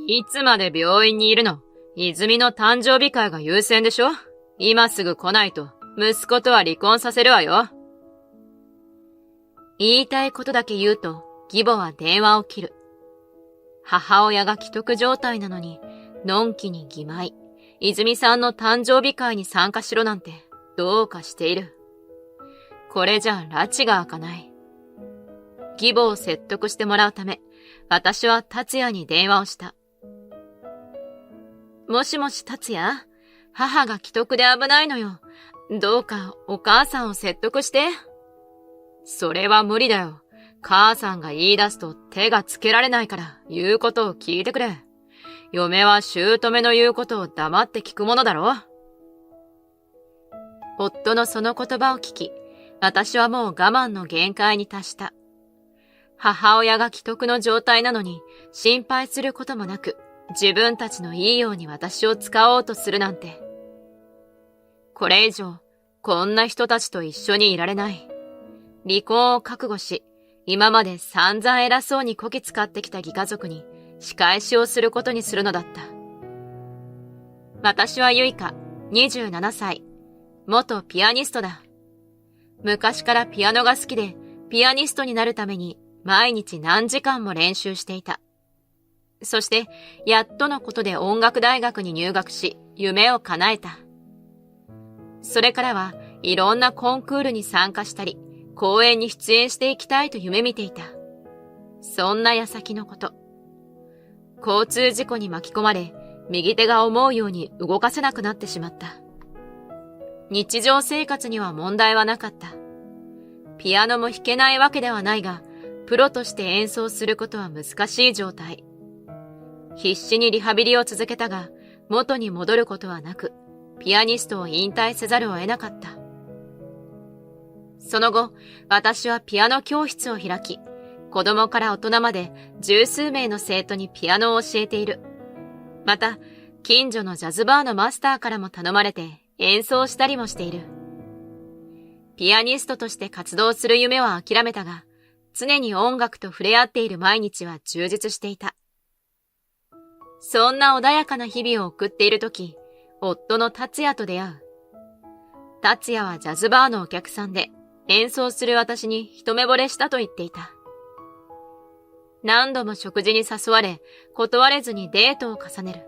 いつまで病院にいるの？泉の誕生日会が優先でしょ？今すぐ来ないと、息子とは離婚させるわよ。言いたいことだけ言うと、義母は電話を切る。母親が危篤状態なのに、のんきに義妹、泉さんの誕生日会に参加しろなんて、どうかしている。これじゃ拉致が開かない。義母を説得してもらうため、私は達也に電話をした。もしもし達也、母が危篤で危ないのよ。どうかお母さんを説得して。それは無理だよ。母さんが言い出すと手がつけられないから言うことを聞いてくれ。嫁は姑の言うことを黙って聞くものだろ。夫のその言葉を聞き、私はもう我慢の限界に達した。母親が危篤の状態なのに心配することもなく、自分たちのいいように私を使おうとするなんて。これ以上、こんな人たちと一緒にいられない。離婚を覚悟し、今まで散々偉そうにこき使ってきた義家族に仕返しをすることにするのだった。私はゆいか、27歳。元ピアニストだ。昔からピアノが好きで、ピアニストになるために毎日何時間も練習していた。そして、やっとのことで音楽大学に入学し、夢を叶えた。それからはいろんなコンクールに参加したり、公演に出演していきたいと夢見ていた。そんな矢先のこと。交通事故に巻き込まれ、右手が思うように動かせなくなってしまった。日常生活には問題はなかった。ピアノも弾けないわけではないが、プロとして演奏することは難しい状態。必死にリハビリを続けたが、元に戻ることはなく、ピアニストを引退せざるを得なかった。その後、私はピアノ教室を開き、子供から大人まで十数名の生徒にピアノを教えている。また、近所のジャズバーのマスターからも頼まれて演奏したりもしている。ピアニストとして活動する夢は諦めたが、常に音楽と触れ合っている毎日は充実していた。そんな穏やかな日々を送っているとき、夫の達也と出会う。達也はジャズバーのお客さんで、演奏する私に一目惚れしたと言っていた。何度も食事に誘われ、断れずにデートを重ねる。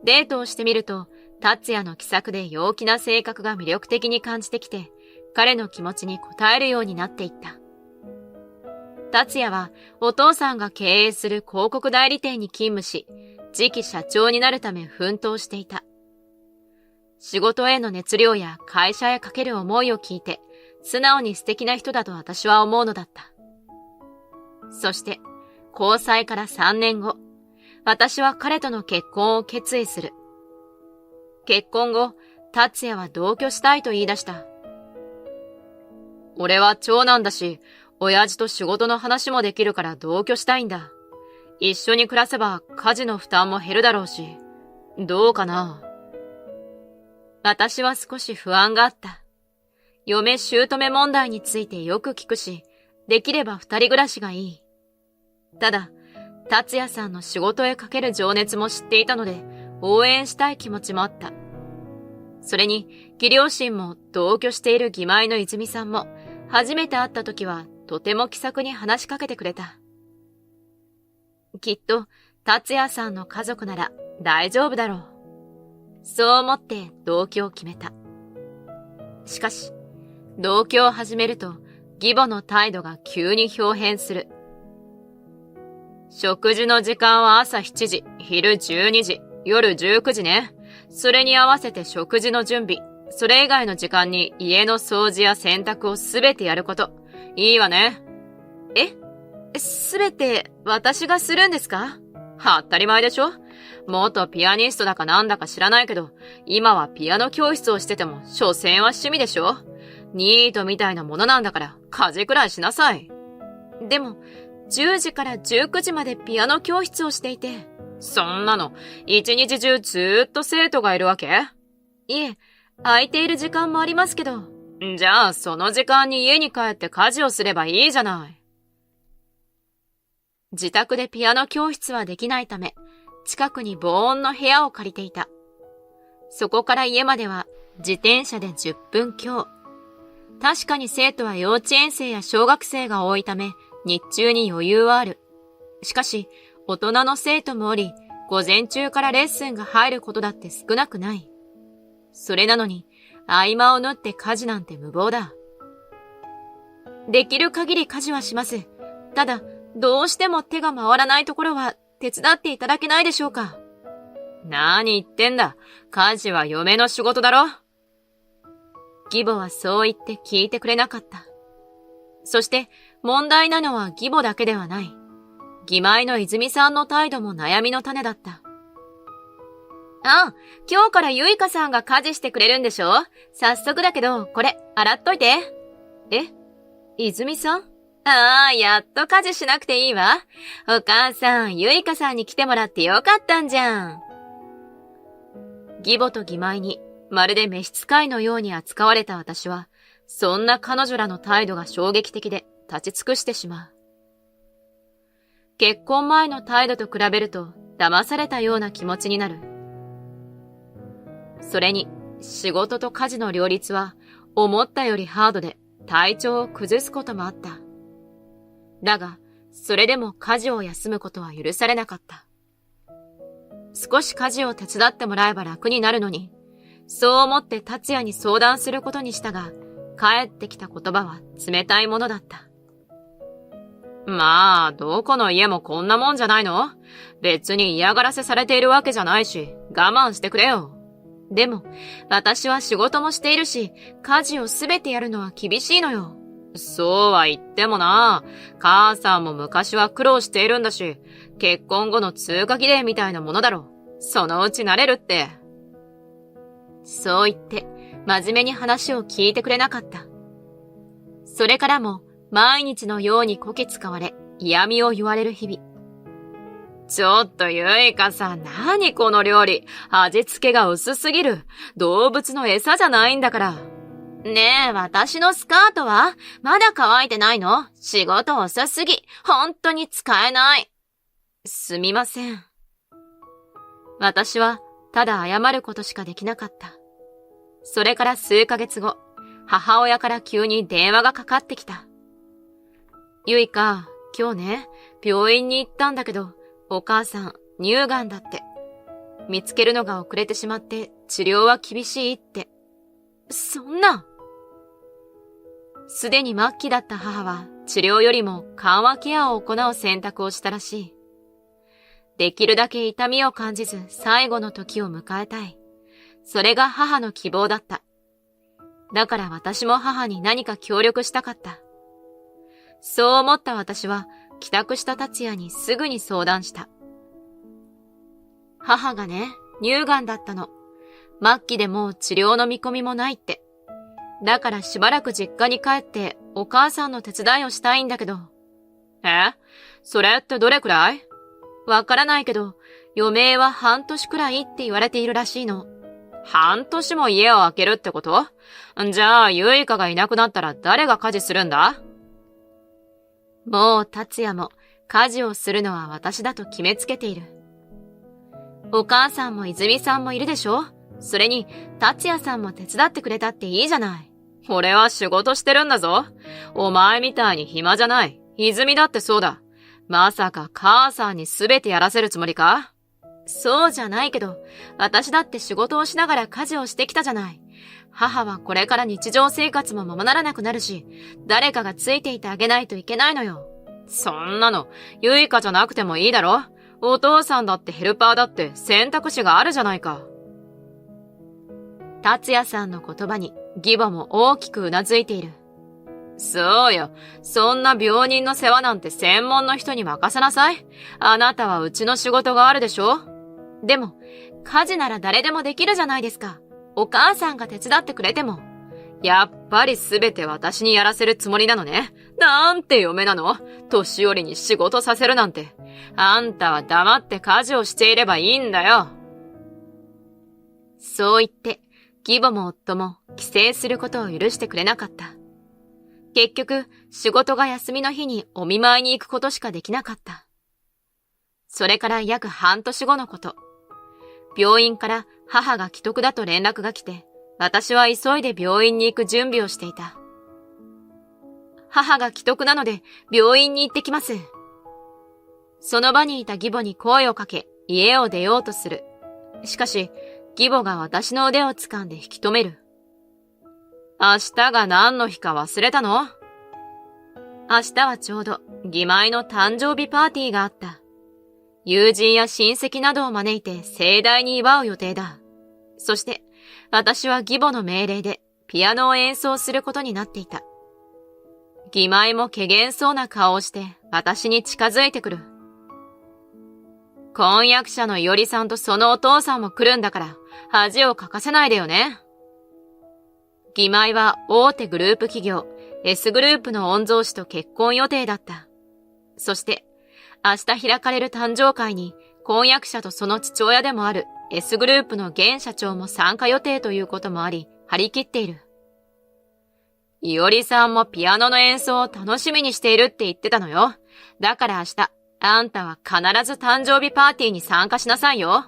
デートをしてみると、達也の気さくで陽気な性格が魅力的に感じてきて、彼の気持ちに応えるようになっていった。達也はお父さんが経営する広告代理店に勤務し、次期社長になるため奮闘していた。仕事への熱量や会社へかける思いを聞いて、素直に素敵な人だと私は思うのだった。そして、交際から3年後、私は彼との結婚を決意する。結婚後、達也は同居したいと言い出した。俺は長男だし、親父と仕事の話もできるから同居したいんだ。一緒に暮らせば家事の負担も減るだろうし、どうかな。私は少し不安があった。嫁姑問題についてよく聞くし、できれば二人暮らしがいい。ただ、達也さんの仕事へかける情熱も知っていたので、応援したい気持ちもあった。それに、義両親も同居している義妹の泉さんも、初めて会った時はとても気さくに話しかけてくれた。きっと、達也さんの家族なら大丈夫だろう。そう思って同居を決めた。しかし、同居を始めると、義母の態度が急に表変する。食事の時間は朝7時、昼12時、夜19時ね。それに合わせて食事の準備、それ以外の時間に家の掃除や洗濯をすべてやること。いいわね。すべて私がするんですか？当たり前でしょ？元ピアニストだかなんだか知らないけど、今はピアノ教室をしてても、所詮は趣味でしょ？ニートみたいなものなんだから、家事くらいしなさい。でも、10時から19時までピアノ教室をしていて、そんなの、一日中ずーっと生徒がいるわけ？いえ、空いている時間もありますけど。じゃあ、その時間に家に帰って家事をすればいいじゃない。自宅でピアノ教室はできないため、近くに防音の部屋を借りていた。そこから家までは自転車で10分強。確かに生徒は幼稚園生や小学生が多いため、日中に余裕はある。しかし、大人の生徒もおり、午前中からレッスンが入ることだって少なくない。それなのに、合間を縫って家事なんて無謀だ。できる限り家事はします。ただ、どうしても手が回らないところは手伝っていただけないでしょうか。何言ってんだ。家事は嫁の仕事だろ。義母はそう言って聞いてくれなかった。そして問題なのは義母だけではない。義妹の泉さんの態度も悩みの種だった。あ、今日からゆいかさんが家事してくれるんでしょ？早速だけど、これ、洗っといて。え？泉さん？ああ、やっと家事しなくていいわ。お母さん、ゆいかさんに来てもらってよかったんじゃん。義母と義妹に、まるで召使いのように扱われた私は、そんな彼女らの態度が衝撃的で立ち尽くしてしまう。結婚前の態度と比べると、騙されたような気持ちになる。それに、仕事と家事の両立は、思ったよりハードで体調を崩すこともあった。だが、それでも家事を休むことは許されなかった。少し家事を手伝ってもらえば楽になるのに、そう思って達也に相談することにしたが、返ってきた言葉は冷たいものだった。まあ、どこの家もこんなもんじゃないの？別に嫌がらせされているわけじゃないし、我慢してくれよ。でも、私は仕事もしているし、家事をすべてやるのは厳しいのよ。そうは言ってもな、母さんも昔は苦労しているんだし、結婚後の通過儀礼みたいなものだろ。そのうち慣れるって。そう言って、真面目に話を聞いてくれなかった。それからも、毎日のようにこき使われ、嫌味を言われる日々。ちょっとゆいかさん、何この料理。味付けが薄すぎる。動物の餌じゃないんだから。ねえ、私のスカートはまだ乾いてないの？仕事遅すぎ。本当に使えない。すみません。私はただ謝ることしかできなかった。それから数ヶ月後、母親から急に電話がかかってきた。ゆいか、今日ね、病院に行ったんだけど、お母さん、乳がんだって。見つけるのが遅れてしまって治療は厳しいって。そんな。すでに末期だった母は治療よりも緩和ケアを行う選択をしたらしい。できるだけ痛みを感じず最後の時を迎えたい。それが母の希望だった。だから私も母に何か協力したかった。そう思った私は帰宅した達也にすぐに相談した。母がね、乳がんだったの。末期でもう治療の見込みもないって。だからしばらく実家に帰ってお母さんの手伝いをしたいんだけど。それってどれくらい？わからないけど、余命は半年くらいって言われているらしいの。半年も家を空けるってこと？じゃあ、ゆいかがいなくなったら誰が家事するんだ？もう達也も家事をするのは私だと決めつけている。お母さんも泉さんもいるでしょ？それに達也さんも手伝ってくれたっていいじゃない。俺は仕事してるんだぞ。お前みたいに暇じゃない。泉だってそうだ。まさか母さんに全てやらせるつもりか？そうじゃないけど、私だって仕事をしながら家事をしてきたじゃない。母はこれから日常生活もままならなくなるし、誰かがついていてあげないといけないのよ。そんなの、ゆいかじゃなくてもいいだろ？お父さんだってヘルパーだって選択肢があるじゃないか。達也さんの言葉に義母も大きくうなずいている。そうよ。そんな病人の世話なんて専門の人に任せなさい。あなたはうちの仕事があるでしょ？でも、家事なら誰でもできるじゃないですか。お母さんが手伝ってくれても。やっぱりすべて私にやらせるつもりなのね。なんて嫁なの？年寄りに仕事させるなんて。あんたは黙って家事をしていればいいんだよ。そう言って、義母も夫も帰省することを許してくれなかった。結局、仕事が休みの日にお見舞いに行くことしかできなかった。それから約半年後のこと。病院から母が危篤だと連絡が来て、私は急いで病院に行く準備をしていた。母が危篤なので病院に行ってきます。その場にいた義母に声をかけ、家を出ようとする。しかし、義母が私の腕を掴んで引き止める。明日が何の日か忘れたの？明日はちょうど義妹の誕生日パーティーがあった。友人や親戚などを招いて盛大に祝う予定だ。そして、私は義母の命令でピアノを演奏することになっていた。義妹も怪げそうな顔をして私に近づいてくる。婚約者のいおりさんとそのお父さんも来るんだから恥をかかせないでよね。義妹は大手グループ企業 S グループの御曹司と結婚予定だった。そして明日開かれる誕生会に婚約者とその父親でもある S グループの現社長も参加予定ということもあり張り切っている。いおりさんもピアノの演奏を楽しみにしているって言ってたのよ。だから明日あんたは必ず誕生日パーティーに参加しなさいよ。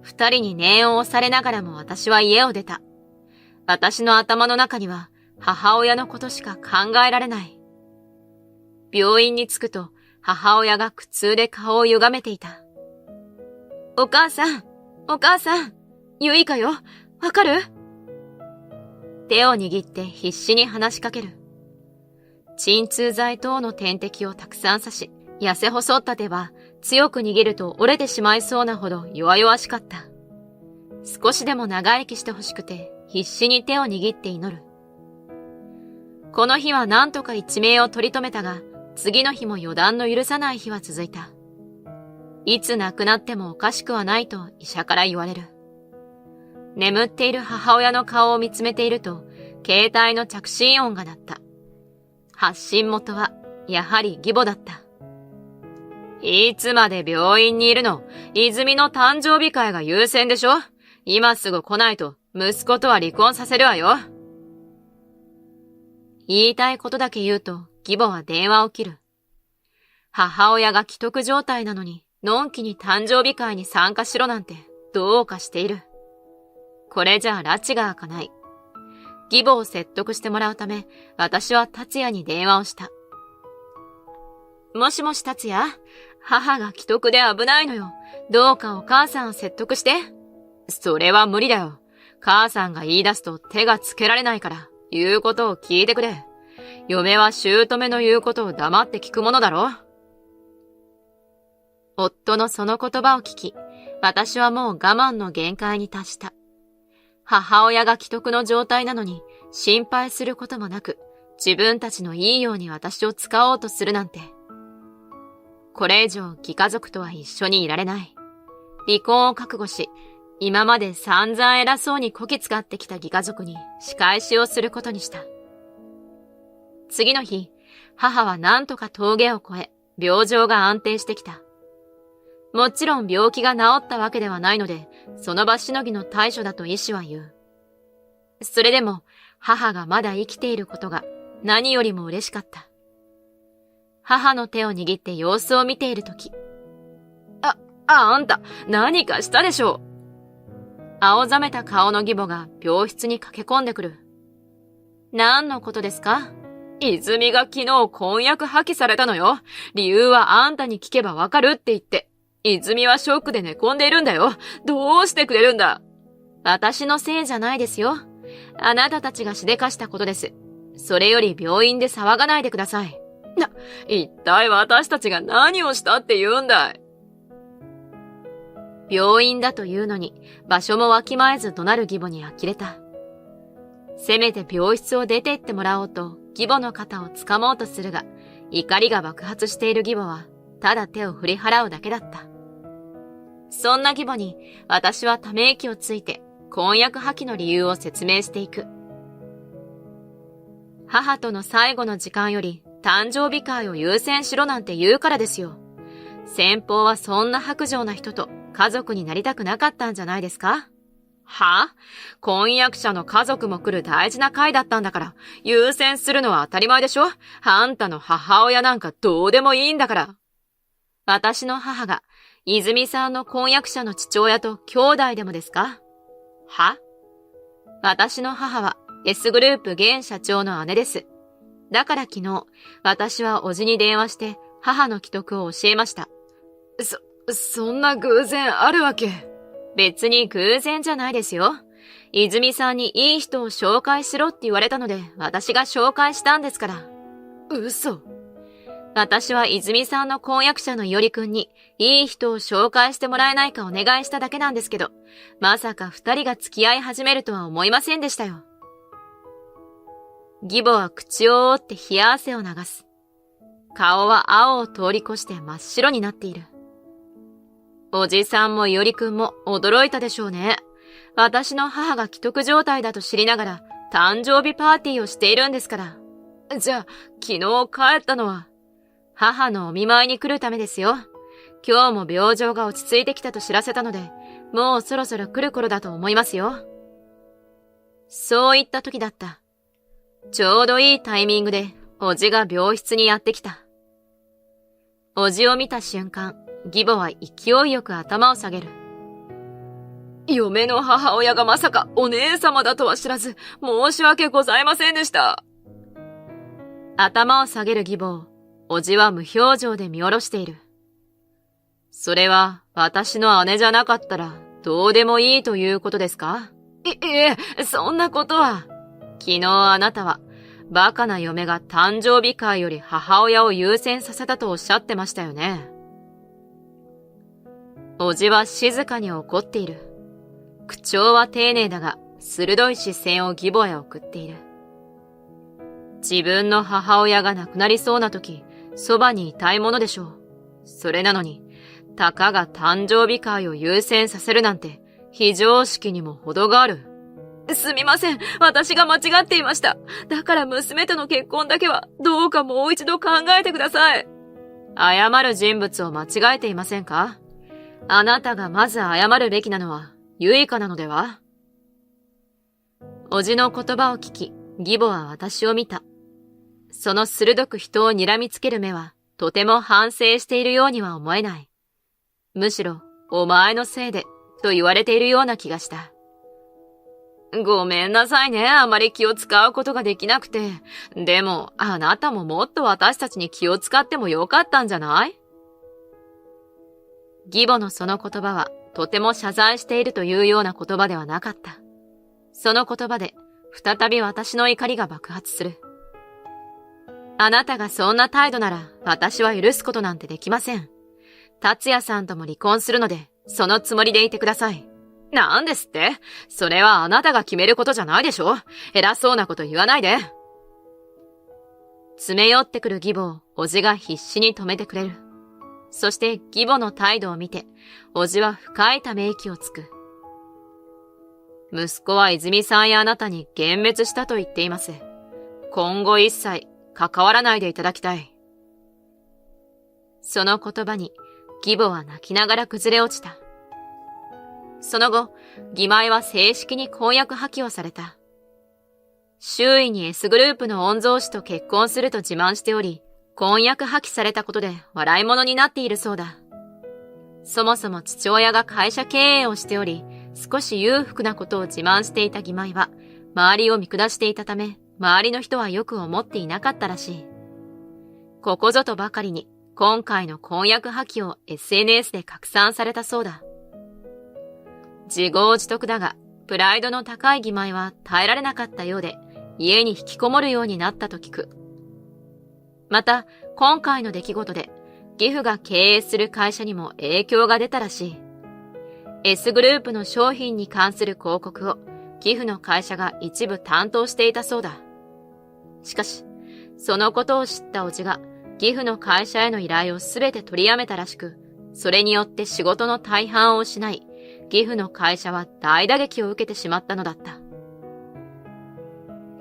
二人に念を押されながらも私は家を出た。私の頭の中には母親のことしか考えられない。病院に着くと母親が苦痛で顔を歪めていた。お母さん、ゆいかよ、わかる？手を握って必死に話しかける。鎮痛剤等の点滴をたくさん刺し、痩せ細った手は強く握ると折れてしまいそうなほど弱々しかった。少しでも長生きしてほしくて必死に手を握って祈る。この日は何とか一命を取り留めたが、次の日も予断の許さない日は続いた。いつ亡くなってもおかしくはないと医者から言われる。眠っている母親の顔を見つめていると、携帯の着信音が鳴った。発信元は、やはり義母だった。いつまで病院にいるの？泉の誕生日会が優先でしょ？今すぐ来ないと、息子とは離婚させるわよ。言いたいことだけ言うと、義母は電話を切る。母親が危篤状態なのに、のんきに誕生日会に参加しろなんて、どうかしている。これじゃあ拉致が開かない。義母を説得してもらうため、私は達也に電話をした。もしもし達也、母が危篤で危ないのよ。どうかお母さんを説得して。それは無理だよ。母さんが言い出すと手がつけられないから、言うことを聞いてくれ。嫁は姑の言うことを黙って聞くものだろ。夫のその言葉を聞き、私はもう我慢の限界に達した。母親が危篤の状態なのに心配することもなく、自分たちのいいように私を使おうとするなんて。これ以上義家族とは一緒にいられない。離婚を覚悟し、今まで散々偉そうにこき使ってきた義家族に仕返しをすることにした。次の日、母は何とか峠を越え、病状が安定してきた。もちろん病気が治ったわけではないので、その場しのぎの対処だと医師は言う。それでも、母がまだ生きていることが何よりも嬉しかった。母の手を握って様子を見ているとき、あんた、何かしたでしょう。青ざめた顔の義母が病室に駆け込んでくる。何のことですか？泉が昨日婚約破棄されたのよ。理由はあんたに聞けばわかるって言って。泉はショックで寝込んでいるんだよ。どうしてくれるんだ？私のせいじゃないですよ。あなたたちがしでかしたことです。それより病院で騒がないでください。一体私たちが何をしたって言うんだい？病院だというのに場所もわきまえず怒鳴る義母に呆れた。せめて病室を出て行ってもらおうと義母の肩を掴もうとするが、怒りが爆発している義母はただ手を振り払うだけだった。そんな義母に私はため息をついて婚約破棄の理由を説明していく。母との最後の時間より誕生日会を優先しろなんて言うからですよ。先方はそんな薄情な人と家族になりたくなかったんじゃないですか？は？婚約者の家族も来る大事な会だったんだから、優先するのは当たり前でしょ？あんたの母親なんかどうでもいいんだから。私の母が泉さんの婚約者の父親と兄弟でもですか？は？私の母は S グループ現社長の姉です。だから昨日、私は叔父に電話して母の既得を教えました。そんな偶然あるわけ？別に偶然じゃないですよ。泉さんにいい人を紹介しろって言われたので、私が紹介したんですから。嘘。私は泉さんの婚約者のいおりくんに、いい人を紹介してもらえないかお願いしただけなんですけど、まさか二人が付き合い始めるとは思いませんでしたよ。義母は口を覆って冷や汗を流す。顔は青を通り越して真っ白になっている。おじさんもいおりくんも驚いたでしょうね。私の母が既得状態だと知りながら誕生日パーティーをしているんですから。じゃあ、昨日帰ったのは母のお見舞いに来るためですよ。今日も病状が落ち着いてきたと知らせたので、もうそろそろ来る頃だと思いますよ。そういった時だった。ちょうどいいタイミングで、おじが病室にやってきた。おじを見た瞬間、義母は勢いよく頭を下げる。嫁の母親がまさかお姉様だとは知らず、申し訳ございませんでした。頭を下げる義母を、おじは無表情で見下ろしている。それは私の姉じゃなかったらどうでもいいということですか？いえ、そんなことは。昨日あなたはバカな嫁が誕生日会より母親を優先させたとおっしゃってましたよね。おじは静かに怒っている。口調は丁寧だが鋭い視線を義母へ送っている。自分の母親が亡くなりそうな時、そばにいたいものでしょう。それなのに、たかが誕生日会を優先させるなんて、非常識にも程がある。すみません。私が間違っていました。だから娘との結婚だけは、どうかもう一度考えてください。謝る人物を間違えていませんか？あなたがまず謝るべきなのは、ユイカなのでは？おじの言葉を聞き、義母は私を見た。その鋭く人を睨みつける目は、とても反省しているようには思えない。むしろ、お前のせいで、と言われているような気がした。ごめんなさいね、あまり気を使うことができなくて。でも、あなたももっと私たちに気を使ってもよかったんじゃない？義母のその言葉は、とても謝罪しているというような言葉ではなかった。その言葉で、再び私の怒りが爆発する。あなたがそんな態度なら、私は許すことなんてできません。達也さんとも離婚するので、そのつもりでいてください。なんですって？それはあなたが決めることじゃないでしょ？偉そうなこと言わないで。詰め寄ってくる義母を、おじが必死に止めてくれる。そして義母の態度を見て、おじは深いため息をつく。息子は泉さんやあなたに幻滅したと言っています。今後一切関わらないでいただきたい。その言葉に義母は泣きながら崩れ落ちた。その後、義妹は正式に婚約破棄をされた。周囲に S グループの御曹司と結婚すると自慢しており、婚約破棄されたことで笑い物になっているそうだ。そもそも父親が会社経営をしており、少し裕福なことを自慢していた義妹は、周りを見下していたため、周りの人はよく思っていなかったらしい。ここぞとばかりに、今回の婚約破棄を SNS で拡散されたそうだ。自業自得だが、プライドの高い義妹は耐えられなかったようで、家に引きこもるようになったと聞く。また、今回の出来事で、義父が経営する会社にも影響が出たらしい。S グループの商品に関する広告を、義父の会社が一部担当していたそうだ。しかし、そのことを知った叔父が、義父の会社への依頼をすべて取りやめたらしく、それによって仕事の大半を失い、義父の会社は大打撃を受けてしまったのだった。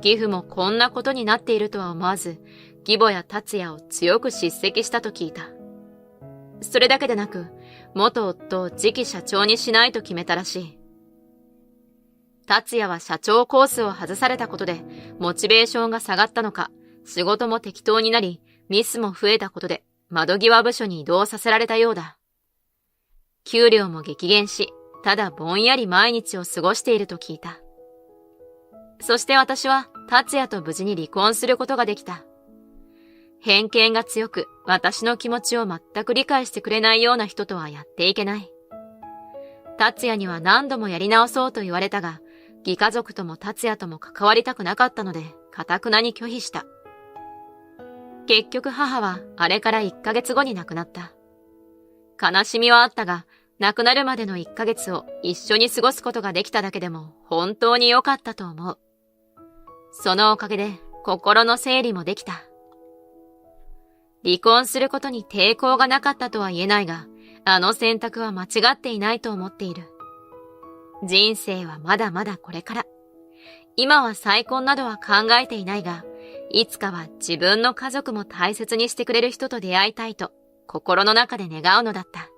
義父もこんなことになっているとは思わず、義母や達也を強く叱責したと聞いた。それだけでなく、元夫を次期社長にしないと決めたらしい。達也は社長コースを外されたことで、モチベーションが下がったのか、仕事も適当になり、ミスも増えたことで、窓際部署に移動させられたようだ。給料も激減し、ただぼんやり毎日を過ごしていると聞いた。そして私は達也と無事に離婚することができた。偏見が強く私の気持ちを全く理解してくれないような人とはやっていけない。達也には何度もやり直そうと言われたが、義家族とも達也とも関わりたくなかったので、頑くなに拒否した。結局母はあれから1ヶ月後に亡くなった。悲しみはあったが、亡くなるまでの1ヶ月を一緒に過ごすことができただけでも本当に良かったと思う。そのおかげで心の整理もできた。離婚することに抵抗がなかったとは言えないが、あの選択は間違っていないと思っている。人生はまだまだこれから。今は再婚などは考えていないが、いつかは自分の家族も大切にしてくれる人と出会いたいと心の中で願うのだった。